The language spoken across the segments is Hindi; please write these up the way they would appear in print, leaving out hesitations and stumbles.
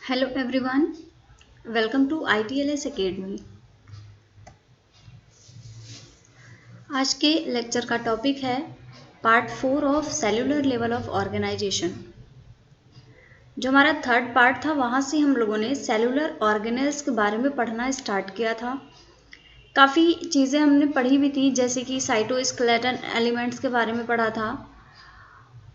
Hello everyone, welcome to ITLS academy. आज के लेक्चर का टॉपिक है part 4 of cellular level of organisation. जो हमारा थर्ड पार्ट था वहाँ से हम लोगों ने सेलुलर ऑर्गेनेल्स के बारे में पढ़ना स्टार्ट किया था। काफ़ी चीज़ें हमने पढ़ी भी थी, जैसे कि साइटोस्केलेटन एलिमेंट्स के बारे में पढ़ा था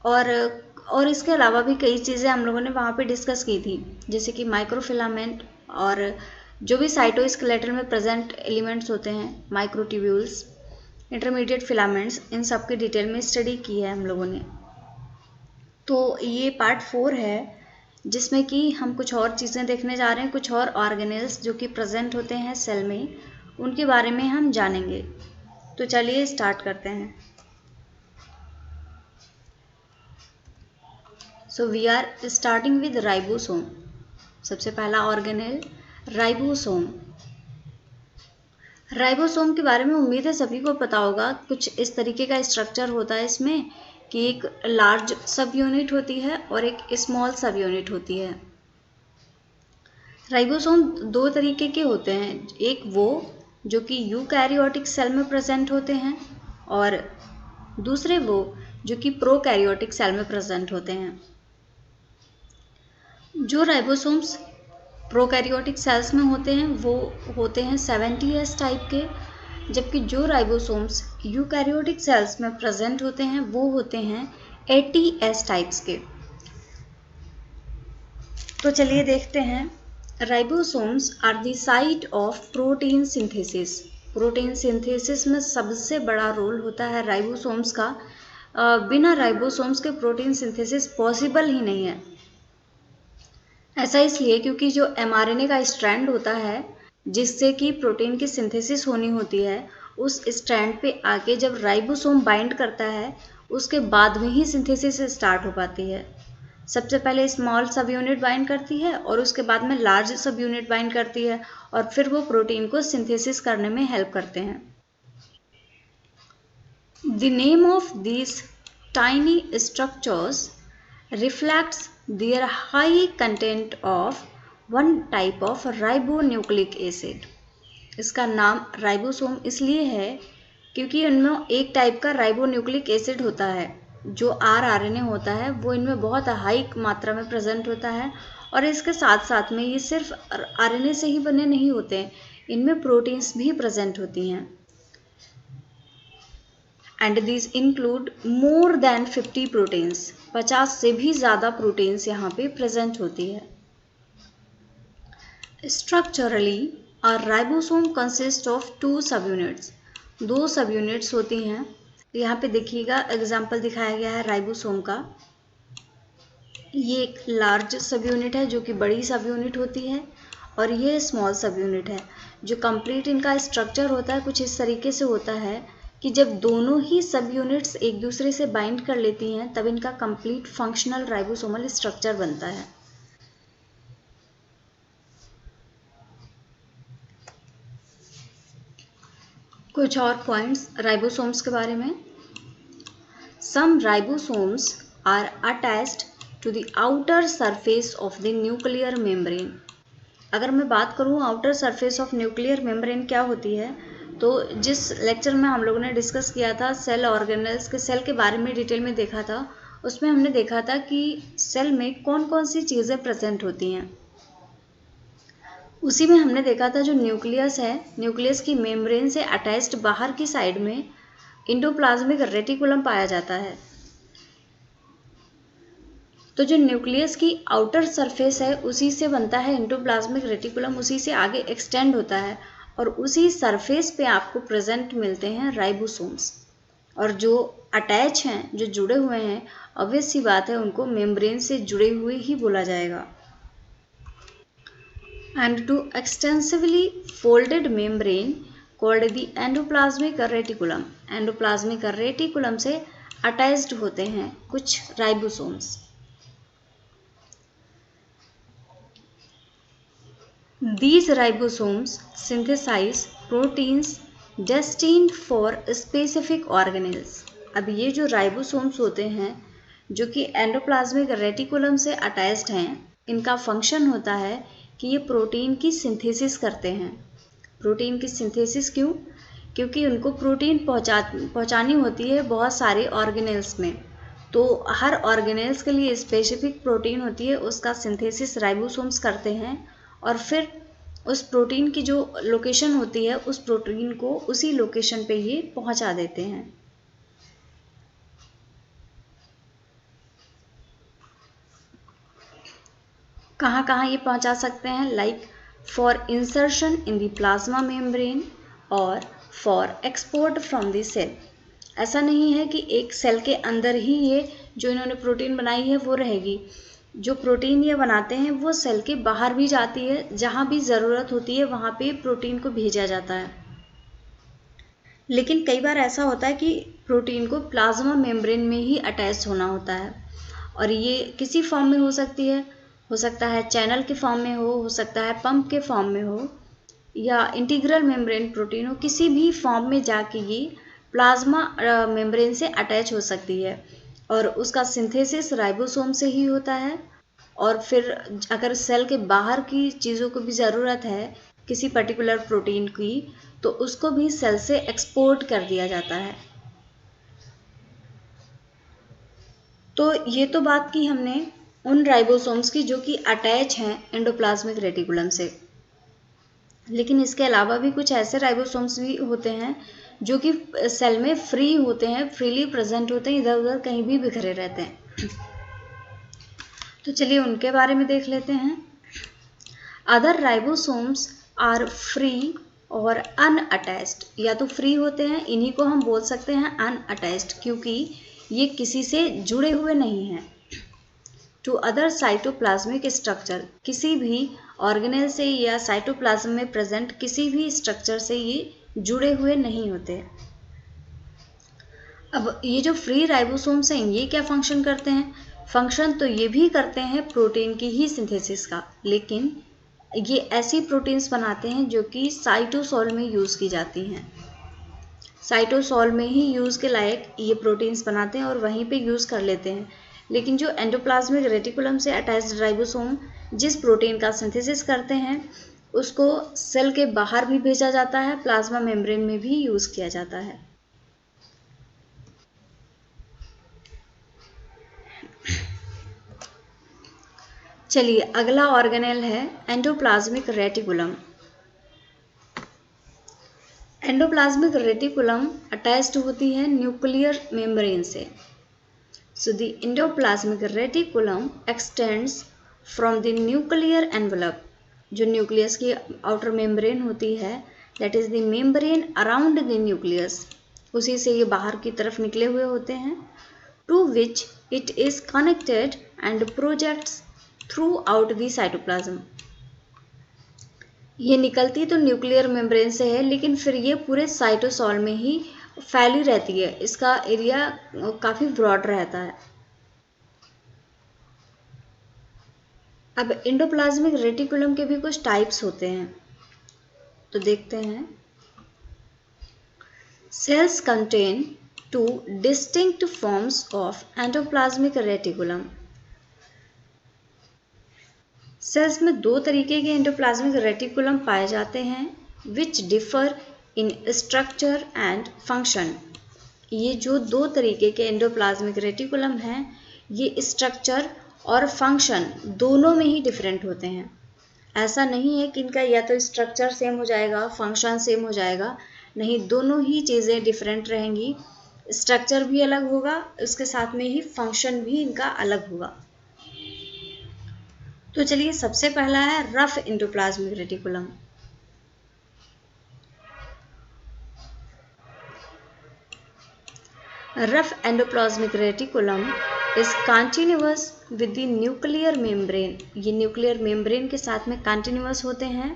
और इसके अलावा भी कई चीज़ें हम लोगों ने वहाँ पे डिस्कस की थी, जैसे कि माइक्रोफिलामेंट और जो भी साइटोस्केलेटन में प्रेजेंट एलिमेंट्स होते हैं, माइक्रोट्यूब्यूल्स, इंटरमीडिएट फिलामेंट्स, इन सब की डिटेल में स्टडी की है हम लोगों ने। तो ये पार्ट 4 है जिसमें कि हम कुछ और चीज़ें देखने जा रहे हैं, कुछ और ऑर्गेनेल्स जो कि प्रेजेंट होते हैं सेल में, उनके बारे में हम जानेंगे। तो चलिए स्टार्ट करते हैं। So we are starting with ribosome. सबसे पहला ऑर्गेनेल राइबोसोम। राइबोसोम के बारे में उम्मीद है सभी को पता होगा। कुछ इस तरीके का स्ट्रक्चर होता है इसमें कि एक लार्ज सब यूनिट होती है और एक स्मॉल सब यूनिट होती है। राइबोसोम दो तरीके के होते हैं, एक वो जो कि यूकैरियोटिक सेल में प्रेजेंट होते हैं और दूसरे वो जो कि प्रोकैरियोटिक सेल में प्रेजेंट होते हैं। जो राइबोसोम्स प्रोकैरियोटिक सेल्स में होते हैं वो होते हैं 70S टाइप के, जबकि जो राइबोसोम्स यूकैरियोटिक सेल्स में प्रेजेंट होते हैं वो होते हैं 80S टाइप्स के। तो चलिए देखते हैं। Ribosomes are the site of protein synthesis. Protein synthesis में सबसे बड़ा रोल होता है राइबोसोम्स का। बिना राइबोसोम्स के प्रोटीन सिंथेसिस पॉसिबल ही नहीं है। ऐसा इसलिए क्योंकि जो mRNA का स्ट्रैंड होता है जिससे कि प्रोटीन की सिंथेसिस होनी होती है, उस स्ट्रैंड पे आके जब राइबोसोम बाइंड करता है उसके बाद में ही सिंथेसिस स्टार्ट हो पाती है। सबसे पहले स्मॉल सब यूनिट बाइंड करती है और उसके बाद में लार्ज सब यूनिट बाइंड करती है और फिर वो प्रोटीन को सिंथेसिस करने में हेल्प करते हैं। The name of these tiny structures reflects their high content of one type of ribonucleic acid. इसका नाम राइबोसोम इसलिए है क्योंकि इनमें एक टाइप का राइबोन्यूक्लिक एसिड होता है। जो rRNA होता है वो इनमें बहुत हाई मात्रा में प्रेजेंट होता है और इसके साथ साथ में ये सिर्फ RNA से ही बने नहीं होते हैं, इनमें प्रोटीन्स भी प्रेजेंट होती हैं। And this include more than 50 proteins. 50 से भी ज़्यादा प्रोटीन्स यहाँ पे प्रेजेंट होती है। Structurally a ribosome consist of 2 सब यूनिट्स। 2 सब यूनिट्स होती हैं। यहाँ पे देखिएगा एग्जाम्पल दिखाया गया है राइबोसोम का। ये एक लार्ज सब यूनिट है जो कि बड़ी सब यूनिट होती है और ये स्मॉल सब यूनिट है। जो कंप्लीट इनका स्ट्रक्चर होता है कुछ इस तरीके से होता है कि जब दोनों ही सब यूनिट्स एक दूसरे से बाइंड कर लेती हैं तब इनका कंप्लीट फंक्शनल राइबोसोमल स्ट्रक्चर बनता है। कुछ और पॉइंट्स राइबोसोम्स के बारे में। Some ribosomes are attached to the outer surface of the nuclear membrane. अगर मैं बात करूँ outer surface of nuclear membrane क्या होती है, तो जिस लेक्चर में हम लोगों ने डिस्कस किया था सेल ऑर्गेनेल्स के सेल के बारे में डिटेल में देखा था, उसमें हमने देखा था कि सेल में कौन कौन सी चीज़ें प्रेजेंट होती हैं। उसी में हमने देखा था जो न्यूक्लियस है, न्यूक्लियस की मेम्ब्रेन से अटैच्ड बाहर की साइड में एंडोप्लाज्मिक रेटिकुलम पाया जाता है। तो जो न्यूक्लियस की आउटर सरफेस है उसी से बनता है एंडोप्लाज्मिक रेटिकुलम, उसी से आगे एक्सटेंड होता है और उसी सरफेस पे आपको प्रेजेंट मिलते हैं राइबोसोम्स। और जो अटैच हैं, जो जुड़े हुए हैं, ऑब्वियस सी बात है उनको मेम्ब्रेन से जुड़े हुए ही बोला जाएगा। And to extensively folded membrane called the endoplasmic reticulum. Endoplasmic reticulum से अटैच्ड होते हैं कुछ ribosomes. These ribosomes synthesize proteins destined for specific organelles. अब ये जो राइबोसोम्स होते हैं जो कि एंडोप्लाज्मिक रेटिकुलम से अटैच्ड हैं, इनका फंक्शन होता है कि ये प्रोटीन की सिंथेसिस करते हैं। प्रोटीन की सिंथेसिस क्यों? क्योंकि उनको प्रोटीन पहुंचानी होती है बहुत सारे ऑर्गेनेल्स में, तो हर ऑर्गेनेल्स के लिए स्पेसिफिक प्रोटीन होती है, उसका सिंथेसिस राइबोसोम्स करते हैं और फिर उस प्रोटीन की जो लोकेशन होती है उस प्रोटीन को उसी लोकेशन पे ये पहुंचा देते हैं। कहाँ कहाँ ये पहुंचा सकते हैं? Like for insertion in the plasma membrane और for export from the cell. ऐसा नहीं है कि एक सेल के अंदर ही ये जो इन्होंने प्रोटीन बनाई है वो रहेगी। जो प्रोटीन ये बनाते हैं वो सेल के बाहर भी जाती है, जहाँ भी ज़रूरत होती है वहाँ पे प्रोटीन को भेजा जाता है। लेकिन कई बार ऐसा होता है कि प्रोटीन को प्लाज्मा मेम्ब्रेन में ही अटैच होना होता है, और ये किसी फॉर्म में हो सकती है, हो सकता है चैनल के फॉर्म में हो सकता है पंप के फॉर्म में हो, या इंटीग्रल मेम्ब्रेन प्रोटीन हो, किसी भी फॉर्म में जाके ये प्लाज्मा मेम्ब्रेन से अटैच हो सकती है और उसका सिंथेसिस राइबोसोम से ही होता है। और फिर अगर सेल के बाहर की चीज़ों को भी ज़रूरत है किसी पर्टिकुलर प्रोटीन की, तो उसको भी सेल से एक्सपोर्ट कर दिया जाता है। तो ये तो बात की हमने उन राइबोसोम्स की जो कि अटैच हैं एंडोप्लाज्मिक रेटिकुलम से। लेकिन इसके अलावा भी कुछ ऐसे राइबोसोम्स भी होते हैं जो कि सेल में फ्री होते हैं, फ्रीली प्रेजेंट होते हैं, इधर उधर कहीं भी बिखरे रहते हैं। तो चलिए उनके बारे में देख लेते हैं। अदर राइबोसोम्स आर फ्री और अनअटैच्ड। या तो फ्री होते हैं, इन्हीं को हम बोल सकते हैं अनअटैच्ड, क्योंकि ये किसी से जुड़े हुए नहीं हैं। टू अदर साइटोप्लाज्मिक स्ट्रक्चर, किसी भी ऑर्गेनेल से या साइटोप्लाज्म में प्रेजेंट किसी भी स्ट्रक्चर से ये जुड़े हुए नहीं होते। अब ये जो फ्री राइबोसोम्स हैं ये क्या फंक्शन करते हैं? फंक्शन तो ये भी करते हैं प्रोटीन की ही सिंथेसिस का, लेकिन ये ऐसी प्रोटीन्स बनाते हैं जो कि साइटोसोल में यूज़ की जाती हैं। साइटोसोल में ही यूज़ के लायक ये प्रोटीन्स बनाते हैं और वहीं पे यूज़ कर लेते हैं। लेकिन जो एंडोप्लाज्मिक रेटिकुलम से अटैच्ड राइबोसोम जिस प्रोटीन का सिंथेसिस करते हैं उसको सेल के बाहर भी भेजा जाता है, प्लाज्मा मेम्ब्रेन में भी यूज़ किया जाता है। चलिए अगला ऑर्गेनेल है endoplasmic reticulum. Endoplasmic reticulum attached होती है न्यूक्लियर मेम्ब्रेन से। So the endoplasmic reticulum extends from the nuclear envelope, जो न्यूक्लियस की आउटर मेम्ब्रेन होती है, that is the membrane around the nucleus, उसी से ये बाहर की तरफ निकले हुए होते हैं, to which it is connected and projects throughout the cytoplasm। ये निकलती तो न्यूक्लियर मेम्ब्रेन से है, लेकिन फिर ये पूरे साइटोसॉल में ही फैली रहती है, इसका एरिया काफ़ी ब्रॉड रहता है। अब एंडोप्लाज्मिक रेटिकुलम के भी कुछ टाइप्स होते हैं, तो देखते हैं। Cells contain two distinct forms of endoplasmic reticulum. Cells में दो तरीके के एंडोप्लाज्मिक रेटिकुलम पाए जाते हैं, which differ in structure and function. ये जो दो तरीके के एंडोप्लाज्मिक रेटिकुलम हैं ये स्ट्रक्चर और फंक्शन दोनों में ही डिफरेंट होते हैं। ऐसा नहीं है कि इनका या तो स्ट्रक्चर सेम हो जाएगा फंक्शन सेम हो जाएगा, नहीं, दोनों ही चीज़ें डिफरेंट रहेंगी। स्ट्रक्चर भी अलग होगा, उसके साथ में ही फंक्शन भी इनका अलग होगा। तो चलिए सबसे पहला है rough endoplasmic reticulum. Rough endoplasmic reticulum is continuous with the nuclear membrane. ये न्यूक्लियर मेम्ब्रेन के साथ में कंटिन्यूअस होते हैं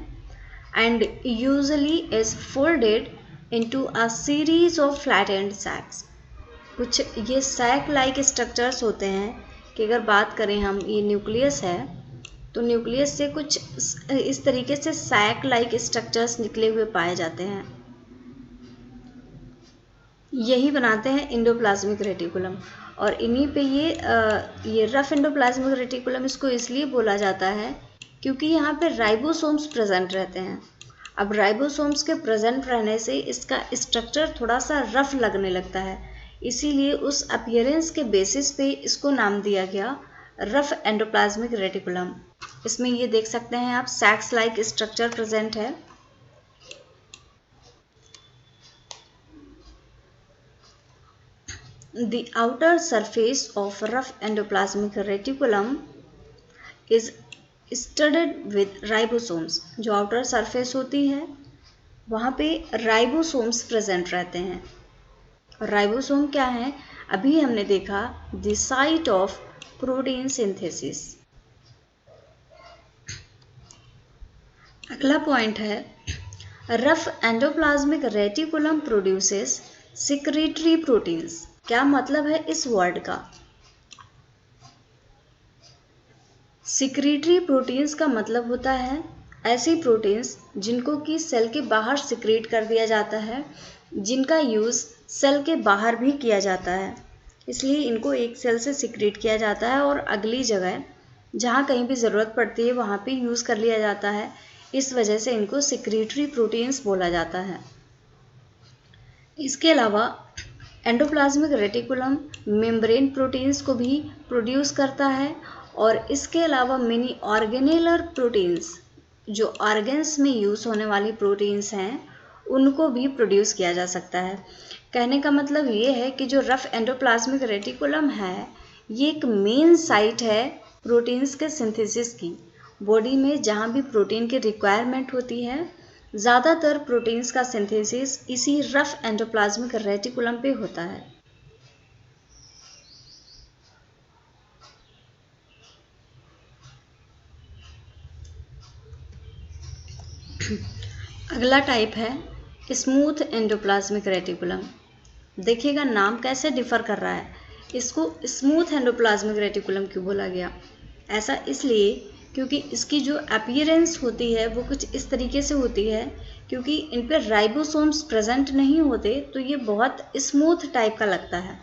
and usually is folded into a series of flattened sacs. कुछ ये सैक लाइक स्ट्रक्चर्स होते हैं कि अगर बात करें हम, ये न्यूक्लियस है तो न्यूक्लियस से कुछ इस तरीके से सैक लाइक स्ट्रक्चर्स निकले हुए पाए जाते हैं, यही बनाते हैं एंडोप्लाज्मिक रेटिकुलम। और इन्हीं पे ये रफ एंडोप्लाज्मिक रेटिकुलम इसको इसलिए बोला जाता है क्योंकि यहाँ पे राइबोसोम्स प्रेजेंट रहते हैं। अब राइबोसोम्स के प्रेजेंट रहने से इसका स्ट्रक्चर थोड़ा सा रफ लगने लगता है, इसीलिए उस अपीयरेंस के बेसिस पे इसको नाम दिया गया रफ एंडोप्लाज्मिक रेटिकुलम। इसमें ये देख सकते हैं आप, सैक्स लाइक स्ट्रक्चर प्रेजेंट है। The outer surface of rough endoplasmic reticulum is studded with ribosomes। जो आउटर सरफेस होती है वहाँ पे राइबोसोम्स प्रेजेंट रहते हैं। और राइबोसोम क्या है, अभी हमने देखा the site of protein synthesis. अगला पॉइंट है rough endoplasmic reticulum produces secretory proteins. क्या मतलब है इस वर्ड का? सिक्रीटरी प्रोटीन्स का मतलब होता है ऐसी प्रोटीन्स जिनको कि सेल के बाहर सिक्रीट कर दिया जाता है, जिनका यूज़ सेल के बाहर भी किया जाता है। इसलिए इनको एक सेल से सिक्रीट किया जाता है और अगली जगह जहाँ कहीं भी ज़रूरत पड़ती है वहाँ पे यूज़ कर लिया जाता है। इस वजह से इनको सिक्रीटरी प्रोटीन्स बोला जाता है। इसके अलावा एंडोप्लाज्मिक रेटिकुलम मेम्ब्रेन प्रोटीन्स को भी प्रोड्यूस करता है और इसके अलावा मिनी ऑर्गेनेलर प्रोटीन्स, जो ऑर्गन्स में यूज़ होने वाली प्रोटीन्स हैं, उनको भी प्रोड्यूस किया जा सकता है। कहने का मतलब ये है कि जो रफ एंडोप्लाज्मिक रेटिकुलम है ये एक मेन साइट है प्रोटीन्स के सिंथेसिस की। बॉडी में जहाँ भी प्रोटीन की रिक्वायरमेंट होती है, ज़्यादातर प्रोटीन्स का सिंथेसिस इसी रफ एंडोप्लाज्मिक रेटिकुलम पे होता है। अगला टाइप है स्मूथ एंडोप्लाज्मिक रेटिकुलम। देखिएगा नाम कैसे डिफर कर रहा है। इसको स्मूथ एंडोप्लाज्मिक रेटिकुलम क्यों बोला गया? ऐसा इसलिए क्योंकि इसकी जो अपीयरेंस होती है वो कुछ इस तरीके से होती है, क्योंकि इन पर राइबोसोम्स प्रेजेंट नहीं होते तो ये बहुत स्मूथ टाइप का लगता है।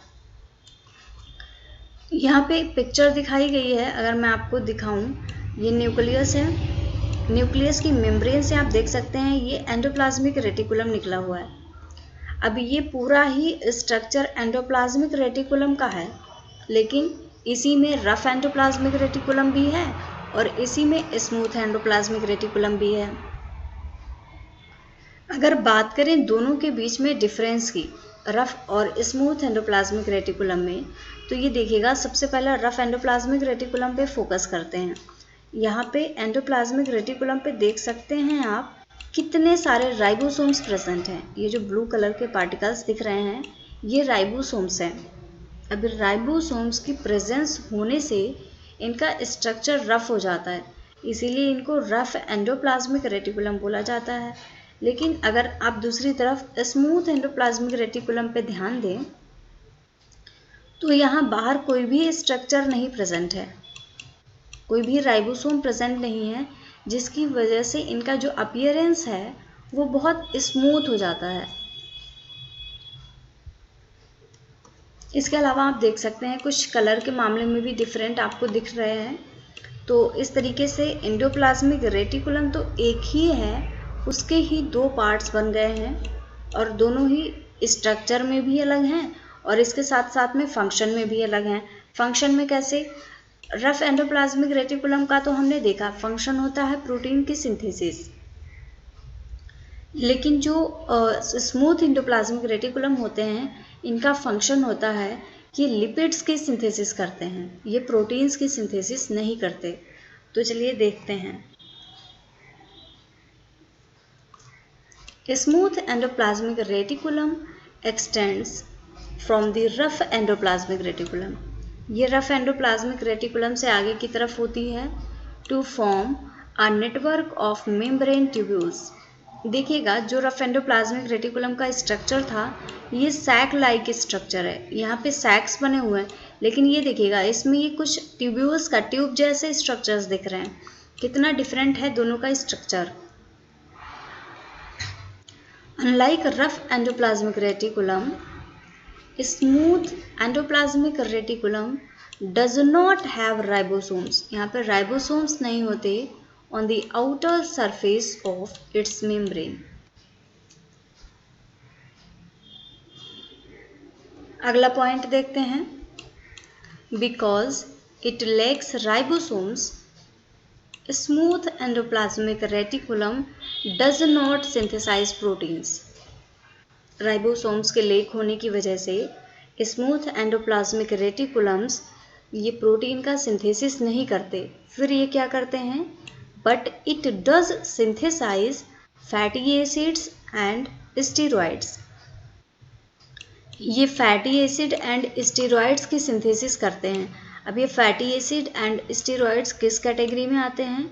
यहाँ पे एक पिक्चर दिखाई गई है, अगर मैं आपको दिखाऊं, ये न्यूक्लियस है। न्यूक्लियस की मेम्ब्रेन से आप देख सकते हैं ये एंडोप्लाज्मिक रेटिकुलम निकला हुआ है। अब ये पूरा ही स्ट्रक्चर एंडोप्लाज्मिक रेटिकुलम का है, लेकिन इसी में रफ एंडोप्लाज्मिक रेटिकुलम भी है और इसी में स्मूथ एंडोप्लाज्मिक रेटिकुलम भी है। अगर बात करें दोनों के बीच में डिफरेंस की, रफ और स्मूथ एंडोप्लाज्मिक रेटिकुलम में, तो ये देखिएगा सबसे पहले रफ एंडोप्लाज्मिक रेटिकुलम पे फोकस करते हैं। यहाँ पे एंडोप्लाज्मिक रेटिकुलम पे देख सकते हैं आप कितने सारे राइबोसोम्स प्रेजेंट हैं। ये जो ब्लू कलर के पार्टिकल्स दिख रहे हैं ये राइबोसोम्स हैं। अब राइबोसोम्स की प्रेजेंस होने से इनका स्ट्रक्चर रफ हो जाता है, इसीलिए इनको रफ एंडोप्लाज्मिक रेटिकुलम बोला जाता है। लेकिन अगर आप दूसरी तरफ स्मूथ एंडोप्लाज्मिक रेटिकुलम पे ध्यान दें तो यहाँ बाहर कोई भी स्ट्रक्चर नहीं प्रेजेंट है, कोई भी राइबोसोम प्रेजेंट नहीं है, जिसकी वजह से इनका जो अपीयरेंस है वो बहुत स्मूथ हो जाता है। इसके अलावा आप देख सकते हैं कुछ कलर के मामले में भी डिफरेंट आपको दिख रहे हैं। तो इस तरीके से एंडोप्लाज्मिक रेटिकुलम तो एक ही है, उसके ही दो पार्ट्स बन गए हैं और दोनों ही स्ट्रक्चर में भी अलग हैं और इसके साथ साथ में फंक्शन में भी अलग हैं। फंक्शन में कैसे? रफ एंडोप्लाज्मिक रेटिकुलम का तो हमने देखा फंक्शन होता है प्रोटीन की सिंथेसिस, लेकिन जो स्मूथ एंडोप्लाज्मिक रेटिकुलम होते हैं इनका फंक्शन होता है कि लिपिड्स की सिंथेसिस करते हैं, ये प्रोटीन्स की सिंथेसिस नहीं करते। तो चलिए देखते हैं। Smooth endoplasmic reticulum extends from the rough endoplasmic reticulum. ये रफ एंडोप्लाज्मिक रेटिकुलम से आगे की तरफ होती है to form a network of membrane tubules. देखिएगा जो रफ एंडोप्लाज्मिक रेटिकुलम का स्ट्रक्चर था ये सैक लाइक स्ट्रक्चर है, यहाँ पे सैक्स बने हुए हैं, लेकिन ये देखिएगा इसमें ये कुछ ट्यूब्यूल्स का ट्यूब जैसे स्ट्रक्चर्स दिख रहे हैं। कितना डिफरेंट है दोनों का structure. Unlike rough endoplasmic reticulum, smooth endoplasmic reticulum does not have ribosomes, यहाँ पे राइबोसोम्स नहीं होते on the outer surface of its membrane. अगला पॉइंट देखते हैं, because it lacks ribosomes smooth endoplasmic reticulum does not synthesise proteins. Ribosomes के लेक होने की वजह से स्मूथ एंडोप्लाज्मिक रेटिकुलम्स ये प्रोटीन का सिंथेसिस नहीं करते। फिर ये क्या करते हैं, but it does synthesise fatty acids and steroids. ये फैटी एसिड एंड स्टेरॉइड्स की सिंथेसिस करते हैं। अब ये फैटी एसिड एंड स्टेरॉइड्स किस कैटेगरी में आते हैं,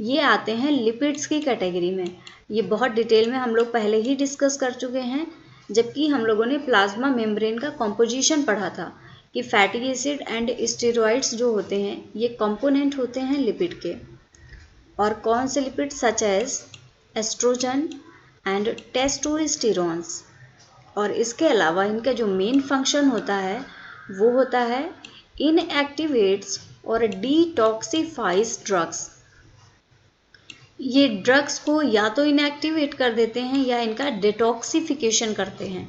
ये आते हैं लिपिड्स की कैटेगरी में। ये बहुत डिटेल में हम लोग पहले ही डिस्कस कर चुके हैं, जबकि हम लोगों ने प्लाज्मा मेम्ब्रेन का कॉम्पोजिशन पढ़ा था कि फैटी एसिड एंड स्टेरॉइड्स जो होते हैं ये कंपोनेंट होते हैं लिपिड के। और कौन से lipid, such as estrogen and testosterones. और इसके अलावा इनका जो मेन फंक्शन होता है वो होता है इनएक्टिवेट्स और डिटॉक्सिफाइज ड्रग्स। ये ड्रग्स को या तो इनएक्टिवेट कर देते हैं या इनका डिटॉक्सिफिकेशन करते हैं।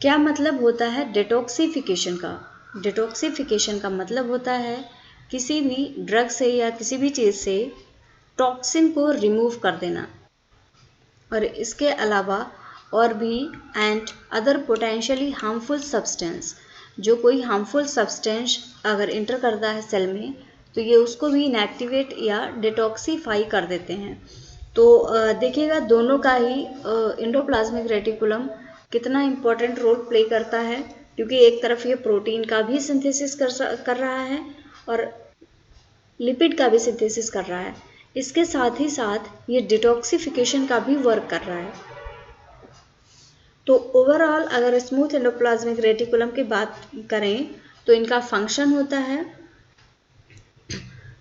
क्या मतलब होता है डिटॉक्सिफिकेशन का? डिटॉक्सिफिकेशन का मतलब होता है किसी भी ड्रग से या किसी भी चीज़ से टॉक्सिन को रिमूव कर देना। और इसके अलावा और भी and other potentially harmful substance, जो कोई हार्मफुल सब्सटेंस अगर इंटर करता है सेल में तो ये उसको भी इनएक्टिवेट या डिटॉक्सीफाई कर देते हैं। तो देखिएगा दोनों का ही एंडोप्लाज्मिक रेटिकुलम कितना इम्पोर्टेंट रोल प्ले करता है, क्योंकि एक तरफ ये प्रोटीन का भी सिंथेसिस कर रहा है और लिपिड का भी सिंथेसिस कर रहा है। इसके साथ ही साथ ये डिटॉक्सिफिकेशन का भी वर्क कर रहा है। तो ओवरऑल अगर स्मूथ एंडोप्लाज्मिक रेटिकुलम की बात करें तो इनका फंक्शन होता है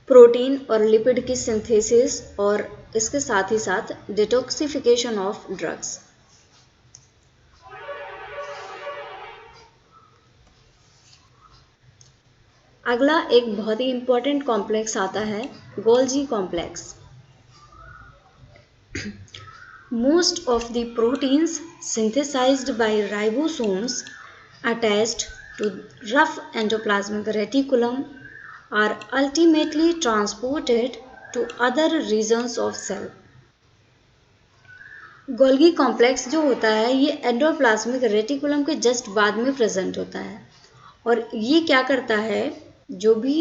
प्रोटीन और लिपिड की सिंथेसिस और इसके साथ ही साथ डिटॉक्सिफिकेशन ऑफ ड्रग्स। अगला एक बहुत ही इंपॉर्टेंट कॉम्प्लेक्स आता है Golgi complex. Most of the proteins synthesized by ribosomes attached to rough endoplasmic reticulum are ultimately transported to other regions of cell. Golgi complex जो होता है ये एंडोप्लाज्मिक रेटिकुलम के जस्ट बाद में प्रेजेंट होता है और ये क्या करता है, जो भी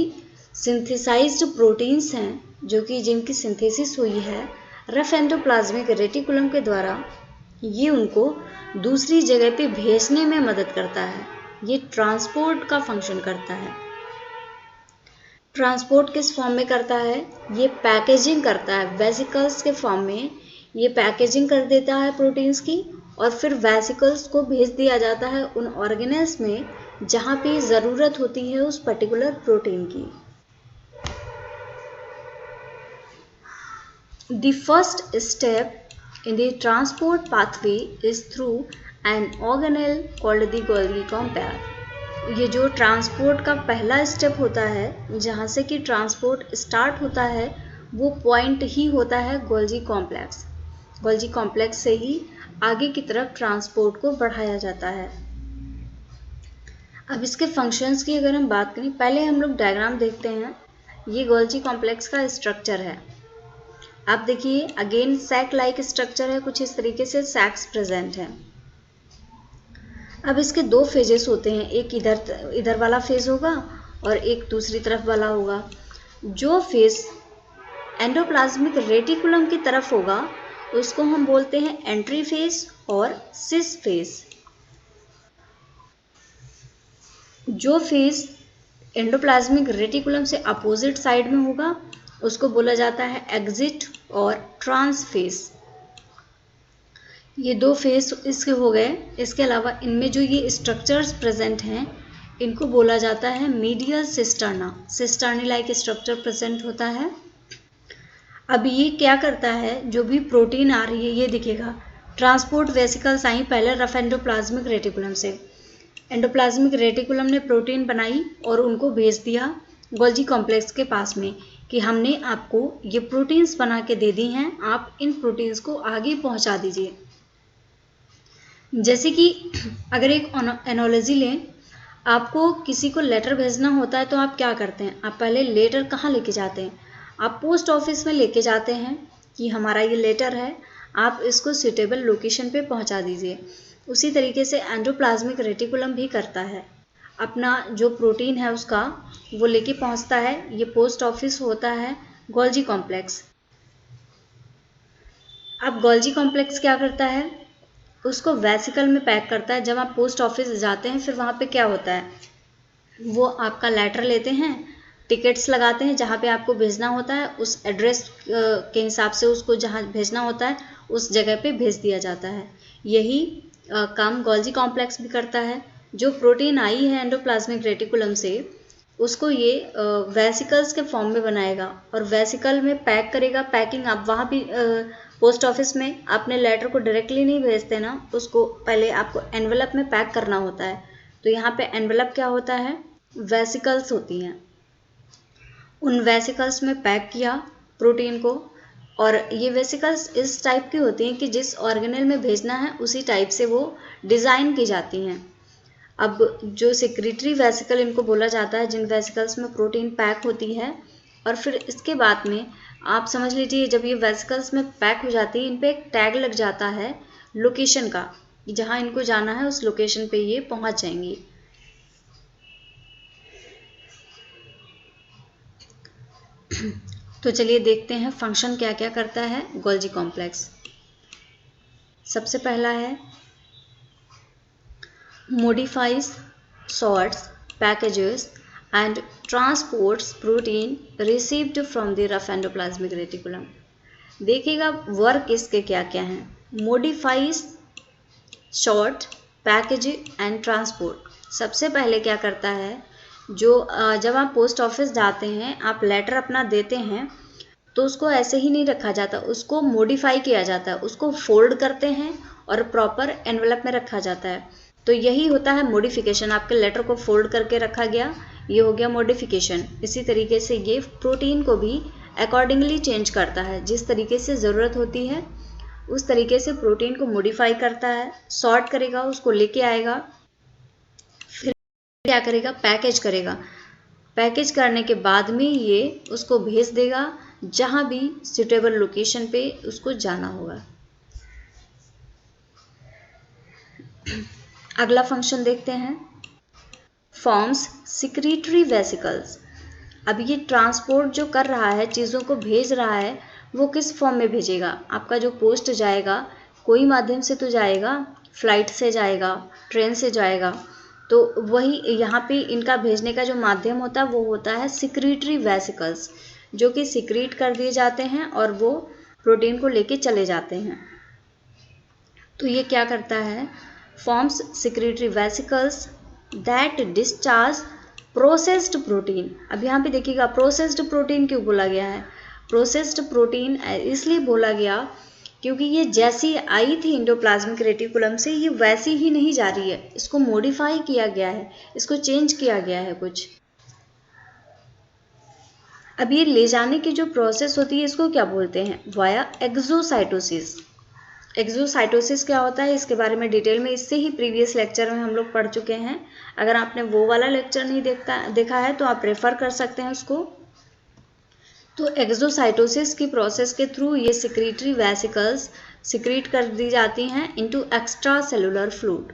सिंथेसाइज्ड प्रोटीन्स हैं जो कि जिनकी सिंथेसिस हुई है रफ एंडोप्लाज्मिक रेटिकुलम के द्वारा, ये उनको दूसरी जगह पे भेजने में मदद करता है। ये ट्रांसपोर्ट का फंक्शन करता है। ट्रांसपोर्ट किस फॉर्म में करता है, ये पैकेजिंग करता है वेसिकल्स के फॉर्म में। ये पैकेजिंग कर देता है प्रोटीन्स की और फिर वेसिकल्स को भेज दिया जाता है उन ऑर्गेनेल्स में जहाँ पे ज़रूरत होती है उस पर्टिकुलर प्रोटीन की। The first step in the transport pathway is through an organelle called the Golgi complex। ये जो ट्रांसपोर्ट का पहला स्टेप होता है जहाँ से कि ट्रांसपोर्ट स्टार्ट होता है वो पॉइंट ही होता है गोल्जी कॉम्प्लेक्स। गोल्जी कॉम्प्लेक्स से ही आगे की तरफ ट्रांसपोर्ट को बढ़ाया जाता है। अब इसके फंक्शंस की अगर हम बात करें, पहले हम लोग डायग्राम देखते हैं। ये गोल्जी कॉम्प्लेक्स का स्ट्रक्चर है। आप देखिए अगेन सैक लाइक स्ट्रक्चर है, कुछ इस तरीके से सैक्स प्रेजेंट है। अब इसके दो फेजेस होते हैं, एक इधर वाला फेज होगा और एक दूसरी तरफ वाला होगा। जो फेज एंडोप्लाज्मिक रेटिकुलम की तरफ होगा उसको हम बोलते हैं एंट्री फेज और सिस फेज। जो फेज एंडोप्लाज्मिक रेटिकुलम से अपोजिट साइड में होगा उसको बोला जाता है एग्जिट और ट्रांस फेज। ये दो फेज इसके हो गए। इसके अलावा इनमें जो ये स्ट्रक्चर्स प्रेजेंट हैं इनको बोला जाता है medial cisterna. Cisternae like structure present होता है। अब ये क्या करता है, जो भी प्रोटीन आ रही है ये दिखेगा ट्रांसपोर्ट वेसिकल्स आई पहले रफ एंडोप्लाज्मिक रेटिकुलम से। एंडोप्लाज्मिक रेटिकुलम ने प्रोटीन बनाई और उनको भेज दिया गोल्जी कॉम्प्लेक्स के पास में कि हमने आपको ये प्रोटीन्स बना के दे दी हैं, आप इन प्रोटीन्स को आगे पहुंचा दीजिए। जैसे कि अगर एक एनोलॉजी लें, आपको किसी को लेटर भेजना होता है तो आप क्या करते हैं, आप पहले लेटर कहाँ लेके जाते हैं, आप पोस्ट ऑफिस में लेके जाते हैं कि हमारा ये लेटर है, आप इसको सुटेबल लोकेशन पे पहुंचा दीजिए। उसी तरीके से एंडोप्लाज्मिक रेटिकुलम भी करता है, अपना जो प्रोटीन है उसका वो लेके पहुंचता है। ये पोस्ट ऑफिस होता है गोल्जी कॉम्प्लेक्स। अब गोल्जी कॉम्प्लेक्स क्या करता है, उसको वेसिकल में पैक करता है। जब आप पोस्ट ऑफिस जाते हैं फिर वहाँ पे क्या होता है, वो आपका लेटर लेते हैं, टिकट्स लगाते हैं, जहाँ पे आपको भेजना होता है उस एड्रेस के हिसाब से उसको जहाँ भेजना होता है उस जगह पे भेज दिया जाता है। यही काम गोल्जी कॉम्प्लेक्स भी करता है। जो प्रोटीन आई है एंडोप्लाज्मिक रेटिकुलम से, उसको ये वेसिकल्स के फॉर्म में बनाएगा और वेसिकल में पैक करेगा। पैकिंग आप वहाँ भी पोस्ट ऑफिस में अपने लेटर को डायरेक्टली नहीं भेजते ना, उसको पहले आपको एनवेलप में पैक करना होता है। तो यहाँ पे एनवेलप क्या होता है, वेसिकल्स होती हैं। उन वेसिकल्स में पैक किया प्रोटीन को, और ये वेसिकल्स इस टाइप की होती हैं कि जिस ऑर्गेनेल में भेजना है उसी टाइप से वो डिज़ाइन की जाती हैं। अब जो सेक्रेटरी वेसिकल इनको बोला जाता है, जिन वेसिकल्स में प्रोटीन पैक होती है, और फिर इसके बाद में आप समझ लीजिए जब ये वेसिकल्स में पैक हो जाती है, इन पे एक टैग लग जाता है लोकेशन का, जहाँ इनको जाना है उस लोकेशन पे ये पहुँच जाएंगी। तो चलिए देखते हैं फंक्शन क्या क्या करता है गोल्जी कॉम्प्लेक्स। सबसे पहला है modifies, sorts, packages and transports protein received from the rough endoplasmic reticulum। देखिएगा वर्क इसके क्या क्या हैं, modifies, sort, package and transport। सबसे पहले क्या करता है, जो जब आप पोस्ट ऑफिस जाते हैं, आप लेटर अपना देते हैं, तो उसको ऐसे ही नहीं रखा जाता, उसको मॉडिफाई किया जाता है, उसको फोल्ड करते हैं और प्रॉपर एनवेलप में रखा जाता है। तो यही होता है मॉडिफिकेशन। आपके लेटर को फोल्ड करके रखा गया, ये हो गया मॉडिफिकेशन। इसी तरीके से ये प्रोटीन को भी अकॉर्डिंगली चेंज करता है, जिस तरीके से ज़रूरत होती है उस तरीके से प्रोटीन को मॉडिफाई करता है। सॉर्ट करेगा, उसको लेके आएगा, फिर क्या करेगा, पैकेज करेगा। पैकेज करने के बाद में ये उसको भेज देगा जहाँ भी सुटेबल लोकेशन पे उसको जाना होगा। अगला फंक्शन देखते हैं, फॉर्म्स सिक्रीटरी वेसिकल्स। अब ये ट्रांसपोर्ट जो कर रहा है, चीज़ों को भेज रहा है, वो किस फॉर्म में भेजेगा, आपका जो पोस्ट जाएगा कोई माध्यम से तो जाएगा, फ्लाइट से जाएगा, ट्रेन से जाएगा, तो वही यहाँ पे इनका भेजने का जो माध्यम होता है वो होता है सिक्रीटरी वेसिकल्स, जो कि सिक्रीट कर दिए जाते हैं और वो प्रोटीन को लेके चले जाते हैं। तो ये क्या करता है, forms secretory vesicles that discharge processed protein। अब यहाँ पे देखिएगा प्रोसेस्ड प्रोटीन क्यों बोला गया है, प्रोसेस्ड प्रोटीन इसलिए बोला गया क्योंकि ये जैसी आई थी एंडोप्लाज्मिक रेटिकुलम से, ये वैसी ही नहीं जा रही है, इसको मॉडिफाई किया गया है, इसको चेंज किया गया है कुछ। अब ये ले जाने की जो प्रोसेस होती है इसको क्या बोलते हैं, वाया एक्सोसाइटोसिस। एक्सोसाइटोसिस क्या होता है, इसके बारे में डिटेल में इससे ही प्रीवियस लेक्चर में हम लोग पढ़ चुके हैं। अगर आपने वो वाला लेक्चर नहीं देखा है तो आप रेफर कर सकते हैं उसको। तो एक्सोसाइटोसिस की प्रोसेस के थ्रू ये सिक्रीटरी वेसिकल्स सिक्रीट कर दी जाती हैं इनटू एक्स्ट्रा सेलुलर फ्लूइड।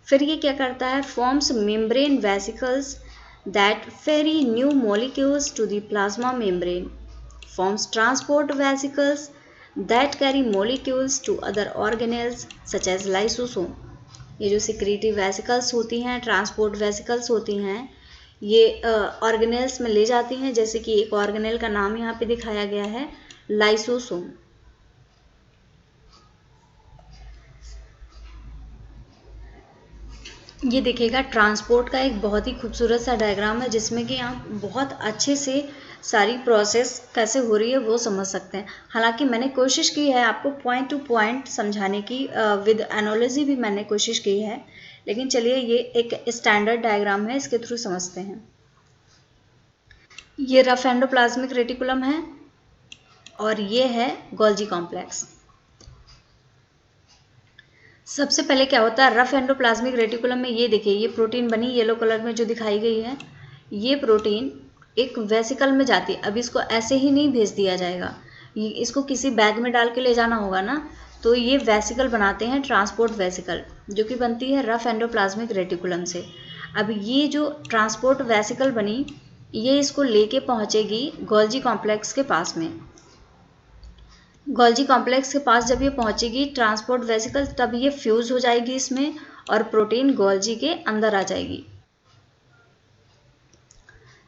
फिर ये क्या करता है, forms membrane vesicles that ferry new molecules to the plasma membrane. Forms transport vesicles that carry molecules to other organelles such as lysosome। ये जो सिक्रीटरी वेसिकल्स होती हैं, ट्रांसपोर्ट वेसिकल्स होती हैं, ये ऑर्गेनेल्स में ले जाती हैं, जैसे कि एक ऑर्गेनेल का नाम यहाँ पे दिखाया गया है लाइसोसोम। ये देखिएगा ट्रांसपोर्ट का एक बहुत ही खूबसूरत सा डायग्राम है, जिसमें कि आप बहुत अच्छे से सारी प्रोसेस कैसे हो रही है वो समझ सकते हैं। हालांकि मैंने कोशिश की है आपको पॉइंट टू पॉइंट समझाने की, विद एनालॉजी भी मैंने कोशिश की है, लेकिन चलिए ये एक स्टैंडर्ड डायग्राम है, इसके थ्रू समझते हैं। ये रफ एंडोप्लाज्मिक रेटिकुलम है और ये है गोल्जी कॉम्प्लेक्स। सबसे पहले क्या होता है रफ एंडोप्लाज्मिक रेटिकुलम में, ये देखिए ये प्रोटीन बनी येलो कलर में जो दिखाई गई है, ये प्रोटीन एक वेसिकल में जाती है। अब इसको ऐसे ही नहीं भेज दिया जाएगा, इसको किसी बैग में डाल के ले जाना होगा ना, तो ये वेसिकल बनाते हैं, ट्रांसपोर्ट वेसिकल, जो कि बनती है रफ एंडोप्लाज्मिक रेटिकुलम से। अब ये जो ट्रांसपोर्ट वेसिकल बनी, ये इसको लेके पहुंचेगी गोल्जी कॉम्प्लेक्स के पास में। गोल्जी कॉम्प्लेक्स के पास जब ये पहुंचेगी ट्रांसपोर्ट वेसिकल, तब ये फ्यूज हो जाएगी इसमें और प्रोटीन गोल्जी के अंदर आ जाएगी।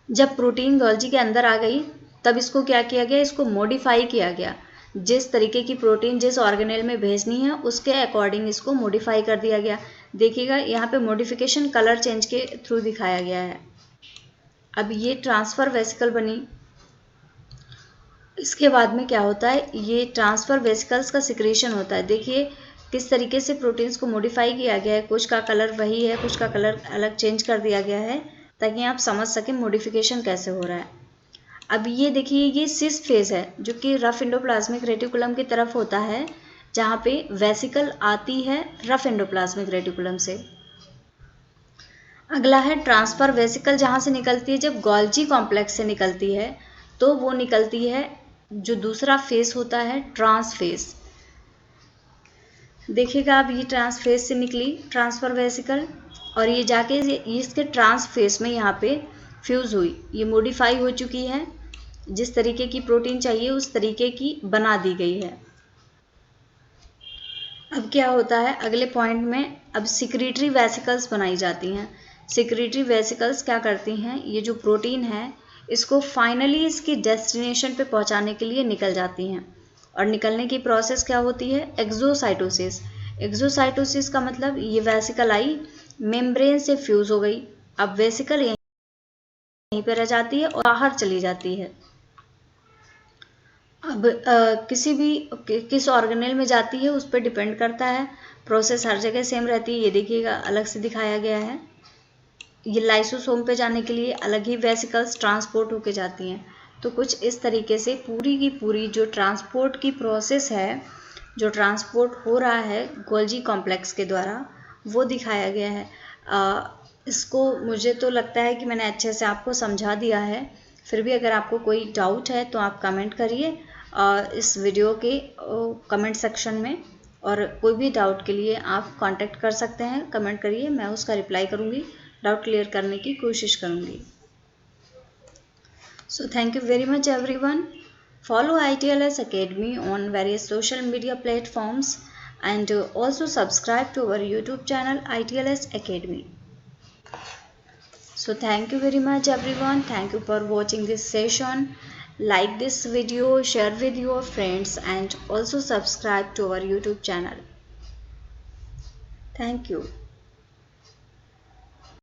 जब प्रोटीन गोल्जी के अंदर आ गई, तब इसको क्या किया गया, इसको मॉडिफाई किया गया। जिस तरीके की प्रोटीन जिस ऑर्गेनेल में भेजनी है उसके अकॉर्डिंग इसको मॉडिफाई कर दिया गया। देखिएगा यहाँ पे मॉडिफिकेशन कलर चेंज के थ्रू दिखाया गया है। अब ये ट्रांसफर वेसिकल बनी, इसके बाद में क्या होता है, ये ट्रांसफर वेसिकल्स का सिक्रेशन होता है। देखिए किस तरीके से प्रोटीन्स को मॉडिफाई किया गया है, कुछ का कलर वही है, कुछ का कलर अलग चेंज कर दिया गया है, ताकि आप समझ सकें मॉडिफिकेशन कैसे हो रहा है। अब ये देखिए ये सिस फेज है, जो कि रफ एंडोप्लाज्मिक रेटिकुलम की तरफ होता है, जहाँ पे वेसिकल आती है रफ एंडोप्लाज्मिक रेटिकुलम से। अगला है ट्रांसफर वेसिकल, जहाँ से निकलती है, जब गोल्जी कॉम्प्लेक्स से निकलती है, तो वो निकलती है, जो दूसरा फेस होता है ट्रांसफेस। देखिएगा अब ये ट्रांसफेस से निकली ट्रांसफर वेसिकल, और ये जाके इसके ट्रांसफेस में यहाँ पे फ्यूज हुई, ये मॉडिफाई हो चुकी है, जिस तरीके की प्रोटीन चाहिए उस तरीके की बना दी गई है। अब क्या होता है अगले पॉइंट में, अब सिक्रीटरी वेसिकल्स बनाई जाती हैं। सिक्रीटरी वेसिकल्स क्या करती हैं, ये जो प्रोटीन है इसको फाइनली इसकी डेस्टिनेशन पे पहुंचाने के लिए निकल जाती हैं। और निकलने की प्रोसेस क्या होती है, एक्सोसाइटोसिस। एक्सोसाइटोसिस का मतलब ये वेसिकल आई, मेम्ब्रेन से फ्यूज हो गई, अब वेसिकल यहीं पर रह जाती है और बाहर चली जाती है। अब किसी भी किस ऑर्गेनेल में जाती है उस पर डिपेंड करता है, प्रोसेस हर जगह सेम रहती है। ये देखिएगा अलग से दिखाया गया है, ये लाइसोसोम पे जाने के लिए अलग ही वेसिकल्स ट्रांसपोर्ट होके जाती हैं। तो कुछ इस तरीके से पूरी की पूरी जो ट्रांसपोर्ट की प्रोसेस है, जो ट्रांसपोर्ट हो रहा है गोल्जी कॉम्प्लेक्स के द्वारा, वो दिखाया गया है। इसको मुझे तो लगता है कि मैंने अच्छे से आपको समझा दिया है। फिर भी अगर आपको कोई डाउट है तो आप कमेंट करिए इस वीडियो के कमेंट सेक्शन में, और कोई भी डाउट के लिए आप कांटेक्ट कर सकते हैं, कमेंट करिए, मैं उसका रिप्लाई करूँगी, डाउट क्लियर करने की कोशिश करूँगी। So thank you very much everyone. Follow ITLS Academy on various social media platforms and also subscribe to our YouTube channel ITLS Academy. So thank you very much everyone. Thank you for watching this session. Like this video, share with your friends and also subscribe to our YouTube channel. Thank you.